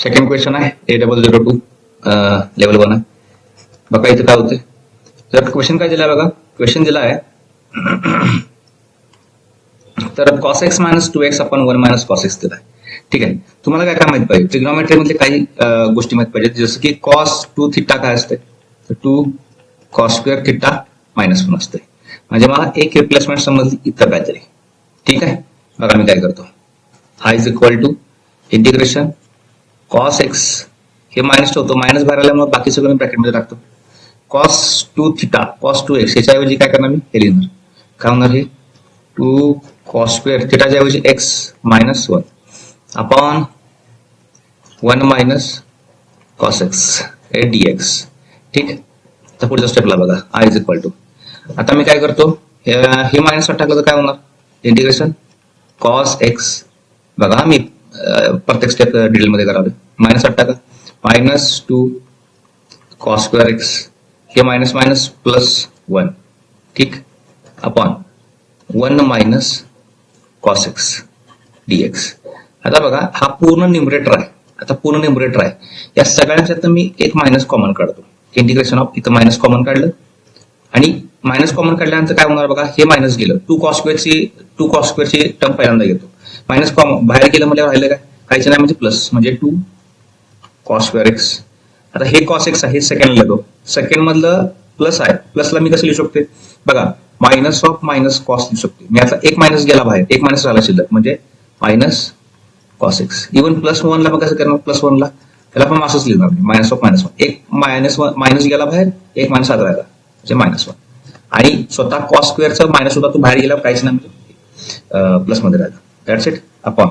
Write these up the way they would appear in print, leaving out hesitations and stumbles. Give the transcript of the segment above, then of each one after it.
Second question आहे A0002 level 1 आहे. बघा इथे काय होते. तर क्वेश्चन काय दिला बघा. क्वेश्चन दिला आहे तर cos x minus 2x upon 1 minus cos x दिला आहे. ठीक आहे. तुम्हाला काय काय माहित पाहिजे. ट्रिग्नोमेट्री मधले काही गोष्टी माहित पाहिजेत. जसं की cos 2 थिटा काय असते, तर 2 cos स्क्वेअर थिटा मायनस 1 असते. म्हणजे मला एक रिप्लेसमेंट समजली इथं काहीतरी. ठीक आहे. बघा मी काय करतो. हा is equal to integration cos x हे मायनस ठेवतो. मायनस बाहेर आल्यामुळे बाकी सगळं मी ब्रॅकेटमध्ये टाकतो. cos 2 थिटा cos 2x याच्याऐवजी काय करणार मी हे लिहिणार. काय होणार हे 2 cos स्क्वेअर थिटाच्या ऐवजी x minus 1 upon 1 minus cos x हे dx. ठीक. तर पुढच्या स्टेपला बघा i इज इक्वल टू. आता मी काय करतो, हे मायनस टाकलं तर काय होणार इंटिग्रेशन cos x. बघा मी प्रत्येक स्टेप डिटेल मध्ये करावे. मायनस टाका मायनस 2 cos स्क्वेअर x हे मायनस मायनस प्लस 1. ठीक. Upon 1 minus cos x dx. आता बघा हा पूर्ण न्यूमरेटर आहे. आता पूर्ण न्यूमरेटर आहे. या सगळ्यांच्यात मी एक मायनस कॉमन काढतो. इंटिग्रेशन ऑफ इथं मायनस कॉमन काढलं आणि मायनस कॉमन काढल्यानंतर काय होणार बघा, हे मायनस गेलं. 2 cos स्क्वेअरची टर्म पहिल्यांदा घेतो. मायनस कॉमन बाहेर गेलं म्हणजे राहिलं काय, काहीच नाही म्हणजे प्लस, म्हणजे 2 cos स्क्वेअर x. आता हे cos x आहे, सेकंड लागो. सेकंड मधलं प्लस आहे. प्लसला मी कसं लिहू शकते बघा, मायनस ऑफ मायनस कॉस लिहू शकते मी. आता एक मायनस गेला बाहेर, एक मायनस राहिला शिल्लक म्हणजे minus cos x. Even plus 1 ला मग कसं करणार, प्लस 1 ला त्याला पण असंच लिहिणार मायनस ऑफ मायनस 1. एक मायनस गेला बाहेर, एक मायनस आत राहिला म्हणजे मायनस 1. आणि स्वतः cos स्क्वेअरचा मायनस होता तो बाहेर गेला, काहीच नाही म्हणजे प्लस मध्ये राहिला. That's it. अपॉन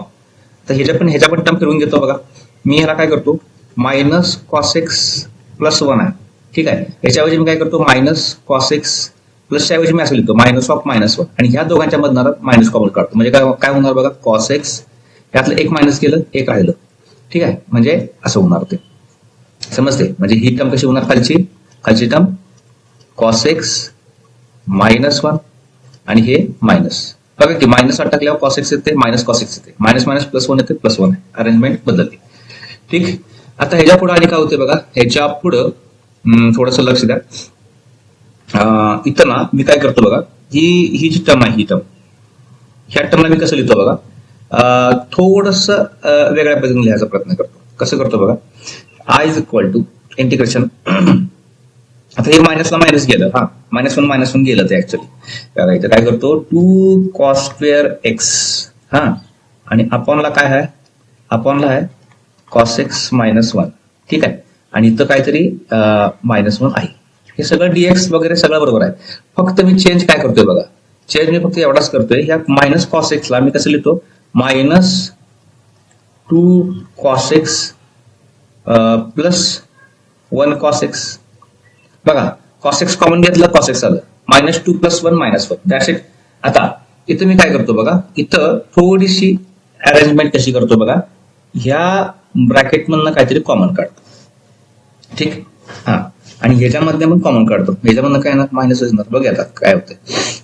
तर ह्याच्या पण टर्म फिरवून घेतो बघा. मी ह्याला काय करतो, मायनस cos x प्लस 1 आहे. ठीक आहे. याच्याऐवजी मी काय करतो, मायनस cos x प्लसच्या ऐवजी मी असं लिहितो मायनस ऑफ मायनस 1 आणि ह्या दोघांच्या मधनं मायनस कॉमन काढतो. म्हणजे काय होणार बघा, cos x यातलं एक मायनस केलं, एक राहिलं. ठीक आहे. म्हणजे असं होणार ते समजते. म्हणजे ही टर्म कशी होणार, खालची टर्म cos x मायनस 1 आणि हे मायनस. बघा की मायनस टाकल्यावर cos x येते, मायनस cos x येते, मायनस मायनस प्लस 1 येते, प्लस 1 आहे. अरेंजमेंट बदलली. ठीक. आता ह्याच्या पुढे आणि काय होते बघा, ह्याच्या पुढं थोडंसं लक्ष द्या. इथं ना मी काय करतो बघा, ही जी टर्म आहे, ही टर्म ह्या टर्मला मी कसं लिहितो बघा, थोडस वेगळ्या पद्धतीने लिहायचा प्रयत्न करतो. कसं करतो बघा, i is equal to integration. आता हे मायनसला मायनस गेलं, हा मायनस वन गेलं ते ऍक्च्युअली. बघा इथं काय करतो, 2 cos स्क्वेअर x हा आणि अपॉनला काय आहे, अपॉनला आहे cos x मायनस 1. ठीक आहे. आणि इथं काहीतरी मायनस 1 आहे. हे सगळं dx वगैरे सगळं बरोबर आहे. फक्त मी चेंज काय करतोय बघा, चेंज मी फक्त एवढाच करतोय, ह्या मायनस cos x ला मी कसं लिहितो, minus 2 cos x plus 1 cos x. बघा cos x कॉमन घेतलं, cos x आलं, minus 2 plus 1 minus 1. That's it. आता इथं मी काय करतो बघा, इथं थोडीशी अरेंजमेंट कशी करतो बघा, ह्या ब्रॅकेट मधनं काहीतरी कॉमन काढतो. ठीक. हा आणि ह्याच्यामध्ये पण कॉमन काढतो. ह्याच्यामधनं काय येणार, मायनस येणार. बघा आता काय होतं.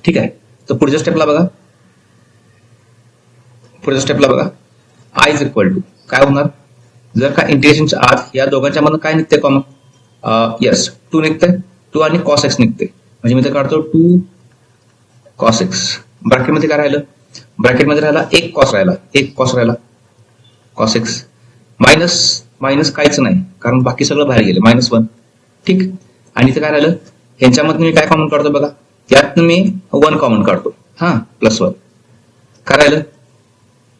ठीक आहे. तर पुढच्या स्टेपला बघा, i इज इक्वल टू काय होणार, जर का इंटिग्रेशनच्या आत या दोघांच्या मधनं काय निघते कॉमन, यस 2 निघते, 2 आणि cos x निघते. म्हणजे मी तर काढतो 2 cos x. ब्रॅकेटमध्ये काय राहिलं, ब्रॅकेटमध्ये राहिला एक cos राहिला, cos x मायनस काहीच नाही कारण बाकी सगळं बाहेर गेले, मायनस 1. ठीक. आणि इथं काय राहिलं, ह्यांच्यामधून मी काय कॉमन काढतो बघा, त्यात मी 1 कॉमन काढतो, हा प्लस 1. काय राहिलं,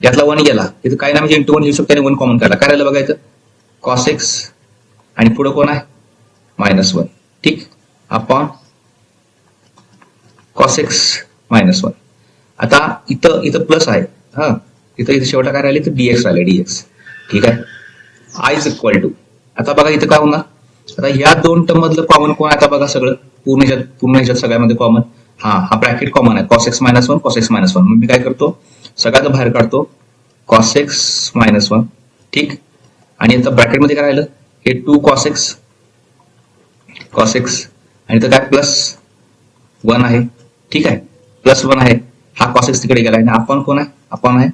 यातला 1 गेला, इथं काय नाही म्हणजे इंटू 1 लिहू शकतो आणि 1 कॉमन काढला. काय राहिलं बघा इथं cos x आणि पुढं कोण आहे मायनस 1. ठीक. Upon cos x minus 1. आता इथं प्लस आहे, हा इथं शेवटला काय राहिले तर dx राहिले, dx. ठीक आहे. i is equal to. आता बघा इथं काय होणार, आता ह्या दोन टर्म मधलं कॉमन कोण, आता बघा सगळं पूर्ण ह्याच्यात सगळ्यामध्ये कॉमन, हा ब्रॅकेट कॉमन आहे, cos x minus 1 cos x minus 1. मग मी काय करतो, सगळ्यात बाहेर काढतो cos x मायनस 1. ठीक. आणि आता ब्रॅकेटमध्ये काय राहिलं, हे 2 cos x आणि इथं काय प्लस 1 आहे. ठीक आहे. प्लस 1 आहे, हा cos x तिकडे गेला आणि आपण कोण आहे, आपण आहे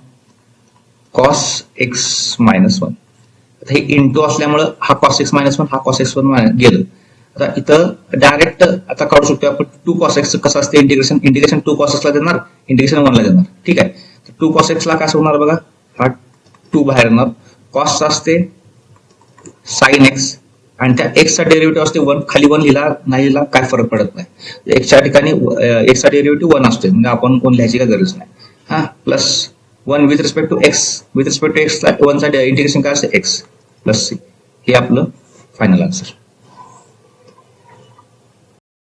cos x मायनस 1. आता हे इंटू असल्यामुळं हा कॉस एक्स मायनस वन हा कॉस एक्स वन गेलं. आता इथं डायरेक्ट आता काढू शकतो आपण टू कॉस एक्स कसं असते इंटिग्रेशन, इंटिग्रेशन टू कॉस एक्सला देणार, इंटिग्रेशन वनला देणार. ठीक आहे, टू कॉस एक्सला काय होणार बघा, हा टू बाहेर येणार, कॉस असते साइन एक्स आणि त्या एक्सचा डेरिव्हेटिव्ह असते वन, खाली वन लिहिला नाही लिहिला काय फरक पडत नाही. एक्सच्या ठिकाणी एक्सचा डेरिव्हेटिव्ह वन असते म्हणजे आपण कोण लिहायची काय गरज नाही. हा plus one with respect to X, with respect to एक्सला वनचा इंटिग्रेशन काय असते एक्स प्लस सी. हे आपलं फायनल आन्सर.